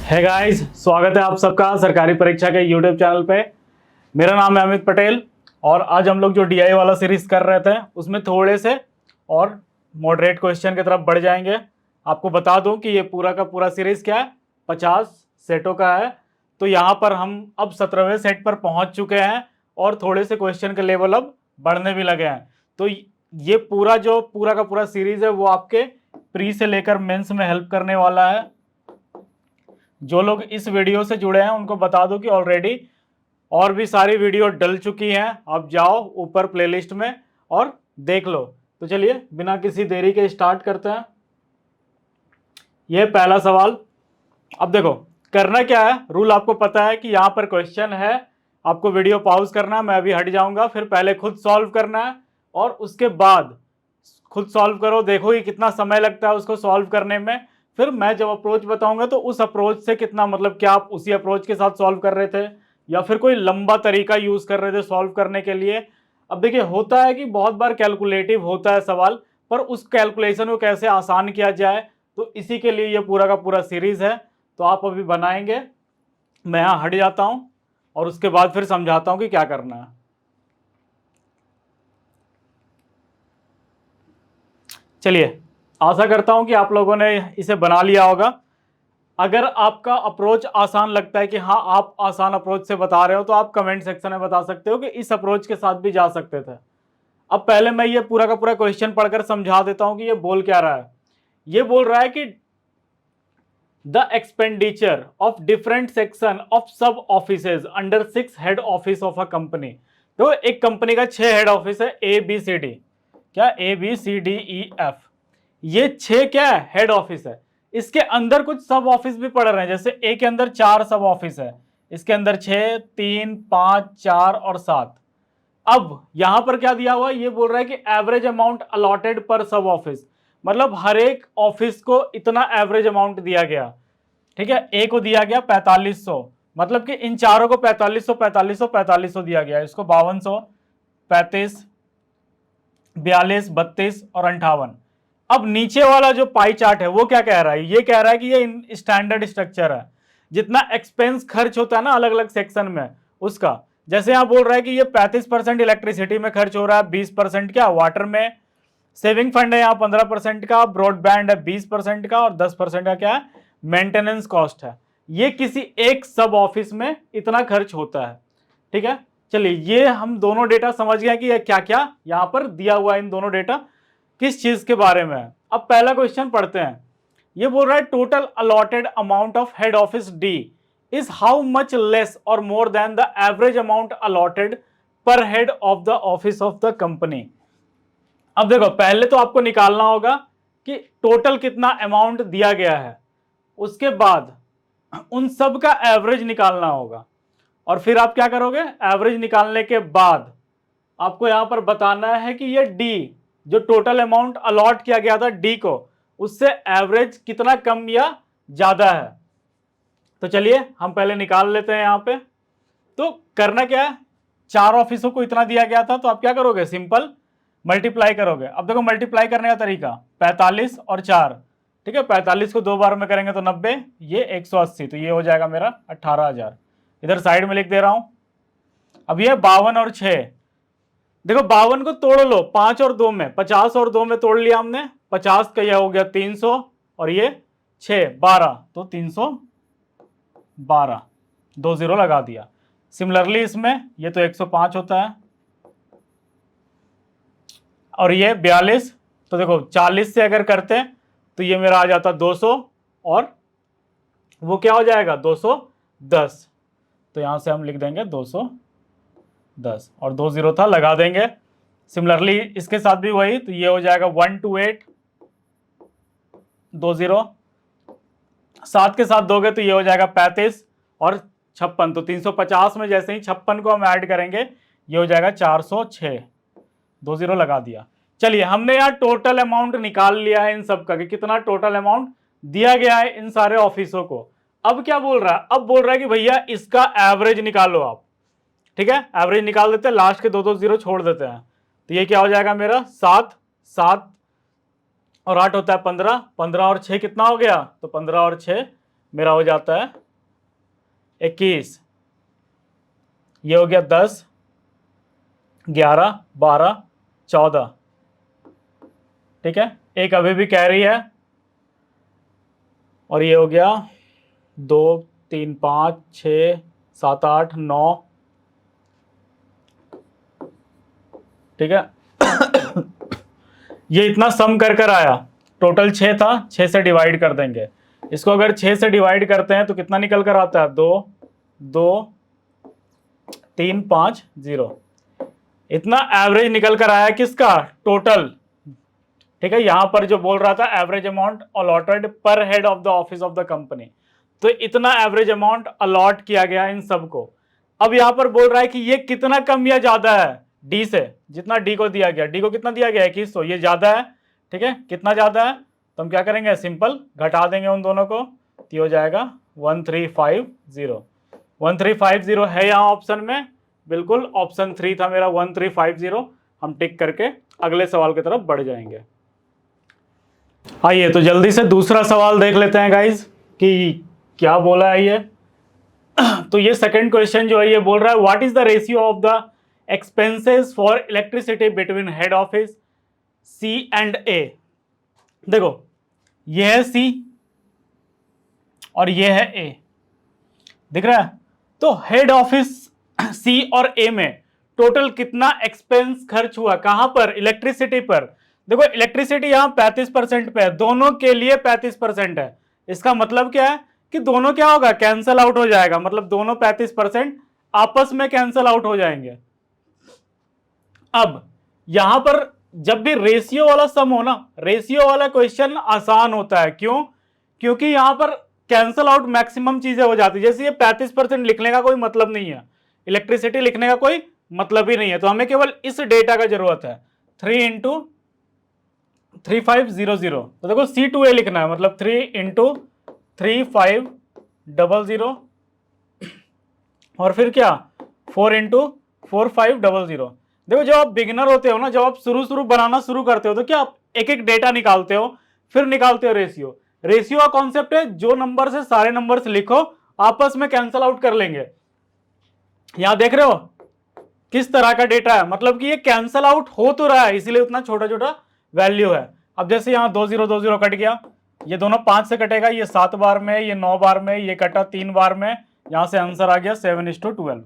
है गाइस, स्वागत है आप सबका सरकारी परीक्षा के यूट्यूब चैनल पे। मेरा नाम है अमित पटेल और आज हम लोग जो डीआई वाला सीरीज कर रहे थे उसमें थोड़े से और मॉडरेट क्वेश्चन की तरफ बढ़ जाएंगे। आपको बता दूं कि ये पूरा का पूरा सीरीज क्या है, 50 सेटों का है। तो यहाँ पर हम अब 17वें सेट पर पहुंच चुके हैं और थोड़े से क्वेश्चन का लेवल अब बढ़ने भी लगे हैं। तो ये पूरा का पूरा सीरीज है वो आपके प्री से लेकर मेंस में हेल्प करने वाला है। जो लोग इस वीडियो से जुड़े हैं उनको बता दूं कि ऑलरेडी और भी सारी वीडियो डल चुकी हैं, आप जाओ ऊपर प्लेलिस्ट में और देख लो। तो चलिए बिना किसी देरी के स्टार्ट करते हैं। ये पहला सवाल। अब देखो करना क्या है, रूल आपको पता है कि यहाँ पर क्वेश्चन है, आपको वीडियो पॉज करना है, मैं अभी हट जाऊंगा, फिर पहले खुद सॉल्व करना है और उसके बाद खुद सॉल्व करो, देखो कि कितना समय लगता है उसको सॉल्व करने में। फिर मैं जब अप्रोच बताऊंगा तो उस अप्रोच से कितना, मतलब क्या आप उसी अप्रोच के साथ सॉल्व कर रहे थे या फिर कोई लंबा तरीका यूज कर रहे थे सॉल्व करने के लिए। अब देखिए होता है कि बहुत बार कैलकुलेटिव होता है सवाल, पर उस कैलकुलेशन को कैसे आसान किया जाए, तो इसी के लिए ये पूरा का पूरा सीरीज है। तो आप अभी बनाएंगे, मैं यहाँ हट जाता हूं और उसके बाद फिर समझाता हूं कि क्या करना है। चलिए, आशा करता हूं कि आप लोगों ने इसे बना लिया होगा। अगर आपका अप्रोच आसान लगता है कि हाँ आप आसान अप्रोच से बता रहे हो, तो आप कमेंट सेक्शन में बता सकते हो कि इस अप्रोच के साथ भी जा सकते थे। अब पहले मैं ये पूरा का पूरा क्वेश्चन पढ़कर समझा देता हूं कि ये बोल क्या रहा है। ये बोल रहा है कि the expenditure of different section of sub offices under 6 head office of a company. तो एक कंपनी का 6 हेड ऑफिस है, ए बी सी डी, क्या A B C D E F, ये 6 क्या है, हेड ऑफिस है। इसके अंदर कुछ सब ऑफिस भी पड़ रहे हैं, जैसे ए के अंदर 4 सब ऑफिस है, इसके अंदर 6, 3, 5, 4 और 7। अब यहां पर क्या दिया हुआ है, ये बोल रहा है कि एवरेज अमाउंट अलॉटेड पर सब ऑफिस, मतलब हर एक ऑफिस को इतना एवरेज अमाउंट दिया गया। ठीक है, ए को दिया गया 4500, मतलब कि इन चारों को 4500 4500 4500 दिया गया, इसको 5200, 35, 42, 32 और 58। अब नीचे वाला जो पाई चार्ट है वो क्या कह रहा है, ये कह रहा है कि ये स्टैंडर्ड स्ट्रक्चर है, जितना एक्सपेंस खर्च होता है ना अलग अलग सेक्शन में उसका। जैसे यहां बोल रहा है कि ये 35% इलेक्ट्रिसिटी में खर्च हो रहा है, 20% क्या वाटर में, सेविंग फंड है यहाँ 15% का, ब्रॉडबैंड है 20% का और 10% का क्या है, मेंटेनेंस कॉस्ट है। ये किसी एक सब ऑफिस में इतना खर्च होता है। ठीक है, चलिए ये हम दोनों डेटा समझ गए कि ये क्या क्या यहां पर दिया हुआ है, इन दोनों डेटा किस चीज के बारे में है। अब पहला क्वेश्चन पढ़ते हैं। ये बोल रहा है total allotted amount of head office D is how much less और more than the average amount allotted per head of the office of the company. अब देखो पहले तो आपको निकालना होगा कि टोटल कितना अमाउंट दिया गया है, उसके बाद उन सब का एवरेज निकालना होगा और फिर आप क्या करोगे, एवरेज निकालने के बाद आपको यहां पर बताना है कि ये डी जो टोटल अमाउंट अलॉट किया गया था डी को, उससे एवरेज कितना कम या ज्यादा है। तो चलिए हम पहले निकाल लेते हैं यहां पे। तो करना क्या है, 4 ऑफिसों को इतना दिया गया था, तो आप क्या करोगे, सिंपल मल्टीप्लाई करोगे। अब देखो मल्टीप्लाई करने का तरीका 45 और 4, ठीक है, 45 को 2 बार में करेंगे तो 90, ये 180, तो ये हो जाएगा मेरा 18,000। इधर साइड में लिख दे रहा हूं। अब ये 52 और 6, देखो 52 को तोड़ लो 5 और 2 में, 50 और 2 में तोड़ लिया हमने, 50 का यह हो गया 300 और ये 6 12, तो 312, 2 0 लगा दिया। सिमिलरली इसमें ये तो 105 होता है और ये 42, तो देखो 40 से अगर करते हैं तो ये मेरा आ जाता 200 और वो क्या हो जाएगा 210, तो यहां से हम लिख देंगे 210 और 2 0 था लगा देंगे। सिमिलरली इसके साथ भी वही, तो ये हो जाएगा 128, 2 0, 7 के साथ दोगे तो ये हो जाएगा 35 और 56, तो 350 में जैसे ही 56 को हम ऐड करेंगे ये हो जाएगा 406, 2 0 लगा दिया। चलिए हमने यहाँ टोटल अमाउंट निकाल लिया है इन सब का कि कितना टोटल अमाउंट दिया गया है इन सारे ऑफिसों को। अब क्या बोल रहा है, अब बोल रहा है कि भैया इसका एवरेज निकालो आप। ठीक है, एवरेज निकाल देते हैं, लास्ट के 2 2 0 छोड़ देते हैं, तो ये क्या हो जाएगा मेरा 7 7 और 8 होता है 15, 15 और 6 कितना हो गया, तो 15 और 6 मेरा हो जाता है 21, ये हो गया 10, 11, 12, 14, ठीक है। एक अभी भी कैरी है, और ये हो गया 2, 3, 5, 6, 7, 8, 9, ठीक है। ये इतना सम कर आया, टोटल 6 था, 6 से डिवाइड कर देंगे इसको। अगर 6 से डिवाइड करते हैं तो कितना निकल कर आता है, 2, 2, 3, 5, 0। इतना एवरेज निकल कर आया किसका, टोटल, ठीक है। यहां पर जो बोल रहा था average amount allotted per head of the office of the company, तो इतना एवरेज अमाउंट अलॉट किया गया इन सबको। अब यहां पर बोल रहा है कि ये कितना कम या ज्यादा है डी से, जितना डी को दिया गया, डी को कितना दिया गया 2100, ये ज्यादा है, ठीक है। कितना ज्यादा है तो हम क्या करेंगे, सिंपल घटा देंगे उन दोनों को, तो हो जाएगा 1350। 1350 है यहाँ ऑप्शन में, बिल्कुल ऑप्शन 3 था मेरा 1350। हम टिक करके अगले सवाल की तरफ बढ़ जाएंगे। आइए तो जल्दी से दूसरा सवाल देख लेते हैं गाइज कि क्या बोला है ये। तो ये सेकंड क्वेश्चन जो है ये बोल रहा है what is the ratio of the expenses for electricity between head office C and A. देखो ये है सी और ये है ए, दिख रहा है। तो हेड ऑफिस सी और ए में टोटल कितना एक्सपेंस खर्च हुआ, कहां पर, इलेक्ट्रिसिटी पर। देखो इलेक्ट्रिसिटी यहां 35% पे है, दोनों के लिए 35% है। इसका मतलब क्या है कि दोनों क्या होगा, कैंसल आउट हो जाएगा, मतलब दोनों 35% आपस में कैंसल आउट हो जाएंगे। अब यहां पर जब भी रेशियो वाला सम हो ना, रेशियो वाला क्वेश्चन आसान होता है, क्यों, क्योंकि यहां पर कैंसल आउट मैक्सिमम चीजें हो जाती है। जैसे ये 35% लिखने का कोई मतलब नहीं है, इलेक्ट्रिसिटी लिखने का कोई मतलब ही नहीं है, तो हमें केवल इस डेटा का जरूरत है 3 इंटू 3500। तो देखो C2A लिखना है, मतलब 3 इंटू 3500 और फिर क्या 4 इंटू 4500। देखो जब आप बिगिनर होते हो ना, जब आप शुरू बनाना शुरू करते हो तो क्या आप एक एक डेटा निकालते हो, फिर निकालते हो रेशियो। रेशियो का कॉन्सेप्ट है जो नंबर से सारे नंबर्स लिखो आपस में कैंसल आउट कर लेंगे। यहां देख रहे हो किस तरह का डेटा है, मतलब कि ये कैंसल आउट हो तो रहा है, इसीलिए उतना छोटा छोटा वैल्यू है। अब जैसे यहां 2020 कट गया, ये दोनों 5 से कटेगा, ये 7 बार में, ये 9 बार में, ये कटा 3 बार में, यहां से आंसर आ गया 7:12।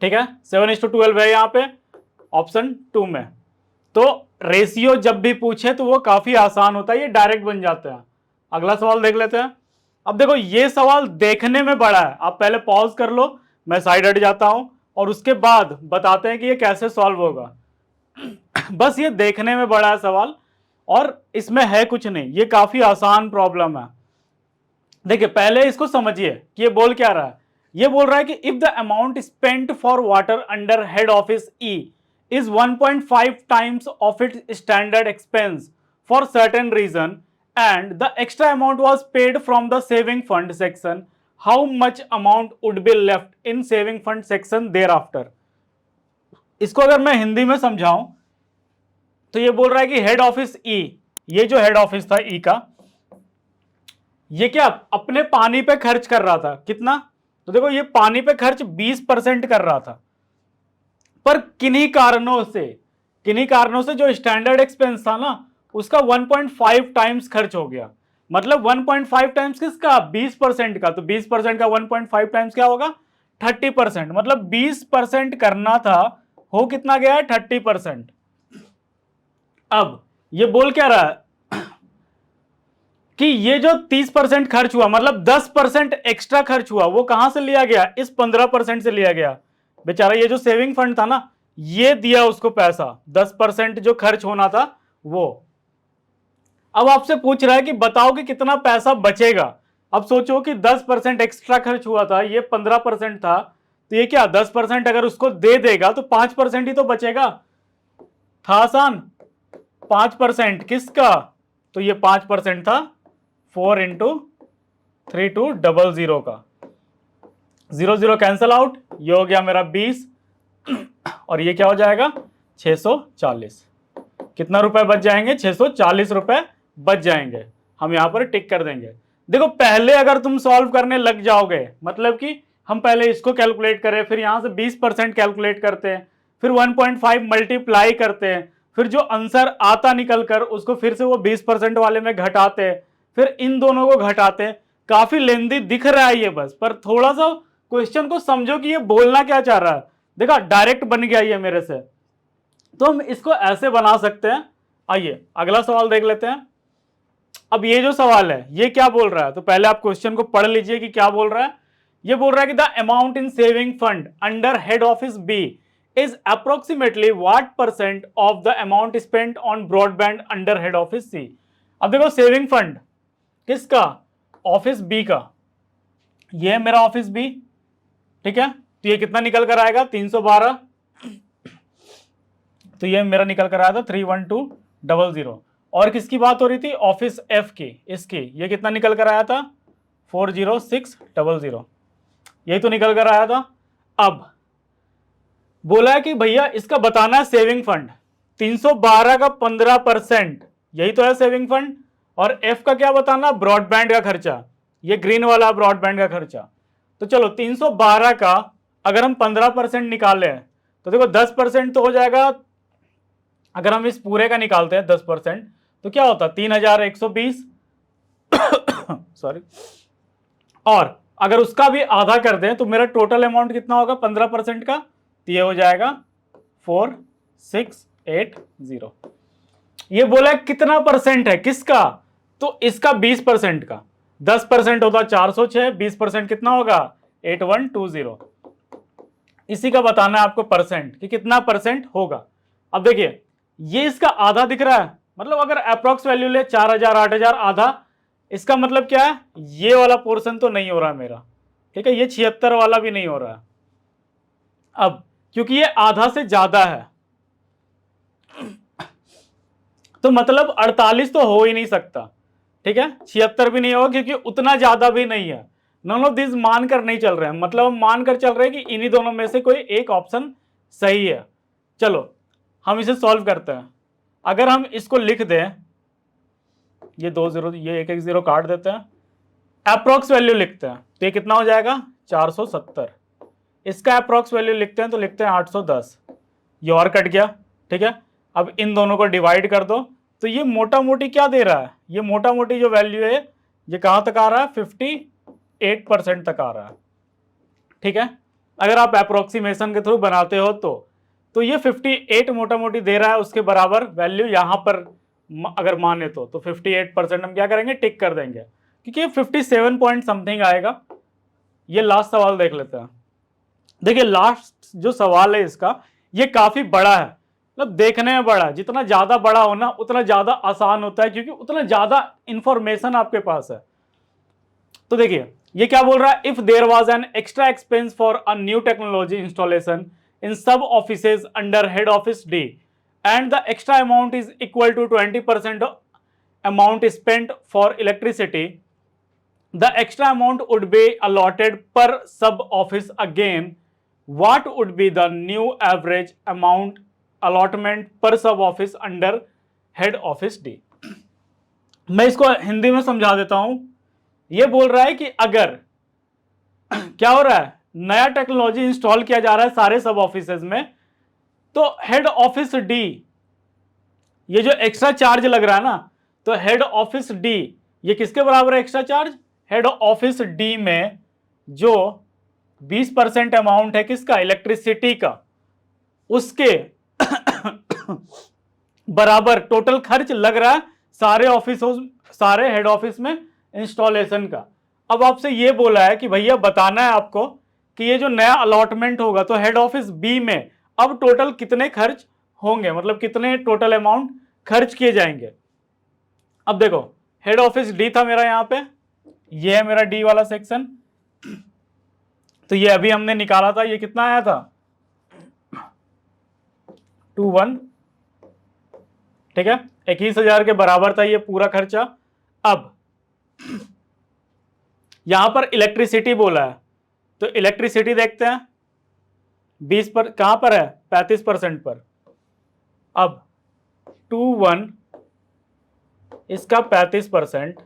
ठीक है 7:12 है यहाँ पे ऑप्शन 2 में। तो रेशियो जब भी पूछे तो वो काफी आसान होता है, ये डायरेक्ट बन जाते हैं। अगला सवाल देख लेते हैं। अब देखो ये सवाल देखने में बड़ा है, आप पहले पॉज कर लो, मैं साइड हट जाता हूं और उसके बाद बताते हैं कि ये कैसे सॉल्व होगा। बस ये देखने में बड़ा है सवाल और इसमें है कुछ नहीं, ये काफी आसान प्रॉब्लम है। देखिए पहले इसको समझिए कि ये बोल क्या रहा है। ये बोल रहा है कि if the amount spent for water under head office e is 1.5 times of its standard expense for certain reason and the extra amount was paid from the saving fund section, how much amount would be left in saving fund section thereafter। इसको अगर मैं हिंदी में समझाऊं तो ये बोल रहा है कि हेड ऑफिस ई, ये जो हेड ऑफिस था ई का, ये क्या अपने पानी पे खर्च कर रहा था, कितना, तो देखो ये पानी पे खर्च 20% कर रहा था, पर किन्हीं कारणों से जो स्टैंडर्ड एक्सपेंस था ना उसका 1.5 टाइम्स खर्च हो गया। मतलब 1.5 टाइम्स किसका, 20% का, तो 20% का 1.5 टाइम्स क्या होगा 30%, मतलब 20% करना था, हो कितना गया है 30%। अब ये बोल क्या रहा है कि ये जो 30% खर्च हुआ, मतलब 10% एक्स्ट्रा खर्च हुआ, वो कहां से लिया गया, इस 15% से लिया गया। बेचारा ये जो सेविंग फंड था ना, ये दिया उसको पैसा, 10% जो खर्च होना था वो। अब आपसे पूछ रहा है कि बताओ कि कितना पैसा बचेगा। अब सोचो कि 10% एक्स्ट्रा खर्च हुआ था, ये 15% था, तो ये क्या 10% अगर उसको दे देगा तो 5% ही तो बचेगा। था आसान, 5% किसका, तो ये 5% था 4 इंटू 3200 का, 0 कैंसल आउट, ये हो गया मेरा 20 और ये क्या हो जाएगा 640। कितना रुपए बच जाएंगे, 640 रुपए बच जाएंगे। हम यहां पर टिक कर देंगे। देखो पहले अगर तुम सॉल्व करने लग जाओगे, मतलब कि हम पहले इसको कैलकुलेट करें, फिर यहां से 20% कैलकुलेट करते हैं, फिर 1.5 मल्टीप्लाई करते हैं, फिर जो आंसर आता निकल कर उसको फिर से वो 20% वाले में घटाते हैं, फिर इन दोनों को घटाते हैं। काफी लेंदी दिख रहा है ये बस, पर थोड़ा सा क्वेश्चन को समझो कि ये बोलना क्या चाह रहा है। देखा डायरेक्ट बन गया ये मेरे से, तो हम इसको ऐसे बना सकते हैं। आइए अगला सवाल देख लेते हैं। अब ये जो सवाल है ये क्या बोल रहा है, तो पहले आप क्वेश्चन को पढ़ लीजिए कि क्या बोल रहा है। ये बोल रहा है कि the amount in saving fund under head office B is approximately what percent of the amount spent on broadband under head office C. अब देखो सेविंग फंड किसका, ऑफिस बी का, ये है मेरा ऑफिस बी, ठीक है। तो ये कितना निकल कर आएगा 312, तो ये मेरा निकल कर आया था 31200। और किसकी बात हो रही थी, ऑफिस एफ की, इसकी, ये कितना निकल कर आया था 40600, यही तो निकल कर आया था। अब बोला है कि भैया इसका बताना है सेविंग फंड, 312 का 15%, यही तो है सेविंग फंड। और एफ का क्या बताना, ब्रॉडबैंड का खर्चा, ये ग्रीन वाला ब्रॉडबैंड का खर्चा। तो चलो 312 का अगर हम 15% निकाले तो देखो 10% तो हो जाएगा। अगर हम इस पूरे का निकालते हैं 10% तो क्या होता है 3120 सॉरी। और अगर उसका भी आधा कर दें तो मेरा टोटल अमाउंट कितना होगा 15% का, तो ये हो जाएगा 4680। ये बोला कितना परसेंट है किसका, तो इसका 20% का, 10% होता 406, 20% कितना होगा 8120। इसी का बताना है आपको परसेंट कि कितना परसेंट होगा। अब देखिए ये इसका आधा दिख रहा है, मतलब अगर अप्रोक्स वैल्यू ले 4000 8000 आधा, इसका मतलब क्या है ये वाला पोर्शन तो नहीं हो रहा मेरा, ठीक है, ये 76 वाला भी नहीं हो रहा है। अब क्योंकि ये आधा से ज्यादा है तो मतलब 48 तो हो ही नहीं सकता, ठीक है, 76 भी नहीं होगा क्योंकि उतना ज्यादा भी नहीं है। नॉन ऑफ दिस मानकर नहीं चल रहे हैं, मतलब हम मानकर चल रहे हैं कि इन्हीं दोनों में से कोई एक ऑप्शन सही है। चलो हम इसे सॉल्व करते हैं। अगर हम इसको लिख दें, ये 2 0, ये एक 0 काट देते हैं, अप्रोक्स वैल्यू लिखते हैं तो ये कितना हो जाएगा 470। इसका अप्रोक्स वैल्यू लिखते हैं तो लिखते हैं 810, ये और कट गया, ठीक है। अब इन दोनों को डिवाइड कर दो तो ये मोटा मोटी क्या दे रहा है, ये मोटा मोटी जो वैल्यू है ये कहां तक आ रहा है 58% तक आ रहा है, ठीक है। अगर आप अप्रोक्सीमेशन के थ्रू बनाते हो तो ये 58 मोटा मोटी दे रहा है, उसके बराबर वैल्यू यहां पर अगर माने तो 58% हम क्या करेंगे टिक कर देंगे, क्योंकि 57 पॉइंट समथिंग आएगा। ये लास्ट सवाल देख लेते हैं। देखिए लास्ट जो सवाल है इसका ये काफी बड़ा है, मतलब देखने में बड़ा है, जितना ज्यादा बड़ा होना उतना ज्यादा आसान होता है क्योंकि उतना ज्यादा इंफॉर्मेशन आपके पास है। तो देखिए ये क्या बोल रहा है, if there was an extra expense for a new technology installation in sub offices under head office D and the extra amount is equal to 20% amount spent for electricity, the extra amount would be allotted per sub office again. What would be the new average amount allotment per sub office under head office D? मैं इसको हिंदी में समझा देता हूं। ये बोल रहा है कि अगर क्या हो रहा है, नया टेक्नोलॉजी इंस्टॉल किया जा रहा है सारे सब ऑफिसेज में, तो हेड ऑफिस डी, ये जो एक्स्ट्रा चार्ज लग रहा है ना, तो हेड ऑफिस डी ये किसके बराबर है extra charge, head office D में जो 20% अमाउंट है किसका, इलेक्ट्रिसिटी का, उसके बराबर टोटल खर्च लग रहा है सारे ऑफिस, सारे हेड ऑफिस में इंस्टॉलेशन का। अब आपसे ये बोला है कि भैया बताना है आपको कि ये जो नया अलॉटमेंट होगा तो हेड ऑफिस बी में अब टोटल कितने खर्च होंगे, मतलब कितने टोटल अमाउंट खर्च किए जाएंगे। अब देखो हेड ऑफिस डी था मेरा, यहां पे ये है मेरा डी वाला सेक्शन, तो ये अभी हमने निकाला था, ये कितना आया था 21, ठीक है, 21,000 के बराबर था ये पूरा खर्चा। अब यहां पर इलेक्ट्रिसिटी बोला है तो इलेक्ट्रिसिटी देखते हैं 20 पर कहां पर है 35% पर। अब 21 इसका 35%,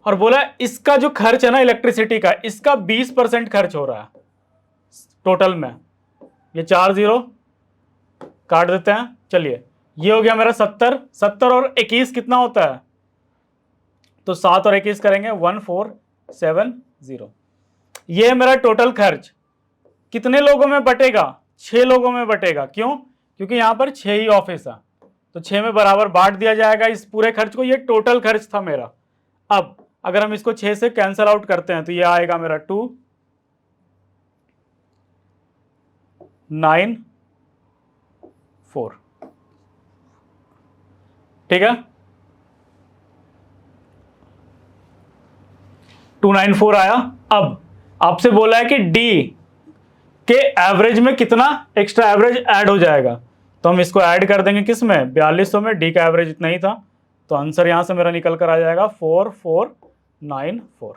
और बोला इसका जो खर्च है ना इलेक्ट्रिसिटी का, इसका 20% खर्च हो रहा है टोटल में। ये 4 0 काट देते हैं। चलिए ये हो गया मेरा 70। 70 और 21 कितना होता है? तो 7 और 21 करेंगे 1470। ये है मेरा टोटल खर्च। कितने लोगों में बटेगा? 6 लोगों में बटेगा। क्यों? क्योंकि यहां पर 6 ही ऑफिस है, तो 6 में बराबर बांट दिया जाएगा इस पूरे खर्च को। ये टोटल खर्च था मेरा। अब अगर हम इसको 6 से कैंसल आउट करते हैं तो ये आएगा मेरा 2 9 4। ठीक है, 294 आया। अब आपसे बोला है कि डी के एवरेज में कितना एक्स्ट्रा एवरेज ऐड हो जाएगा, तो हम इसको ऐड कर देंगे किस में? 4200 में। डी का एवरेज इतना ही था, तो आंसर यहां से मेरा निकल कर आ जाएगा 4494।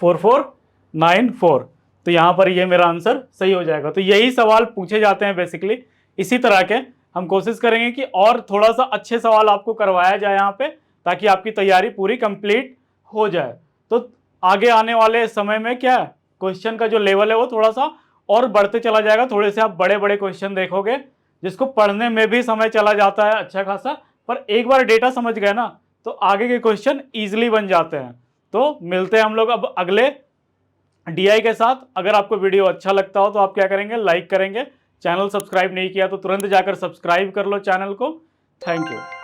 4494। तो यहां पर ये मेरा आंसर सही हो जाएगा। तो यही सवाल पूछे जाते हैं बेसिकली। इसी तरह के हम कोशिश करेंगे कि और थोड़ा सा अच्छे सवाल आपको करवाया जाए यहाँ पे, ताकि आपकी तैयारी पूरी कंप्लीट हो जाए। तो आगे आने वाले समय में क्या है, क्वेश्चन का जो लेवल है वो थोड़ा सा और बढ़ते चला जाएगा। थोड़े से आप बड़े बड़े क्वेश्चन देखोगे, जिसको पढ़ने में भी समय चला जाता है अच्छा खासा, पर एक बार डेटा समझ गए ना तो आगे के क्वेश्चन ईजिली बन जाते हैं। तो मिलते हैं हम लोग अब अगले डीआई के साथ। अगर आपको वीडियो अच्छा लगता हो तो आप क्या करेंगे? लाइक करेंगे। चैनल सब्सक्राइब नहीं किया तो तुरंत जाकर सब्सक्राइब कर लो चैनल को। Thank you.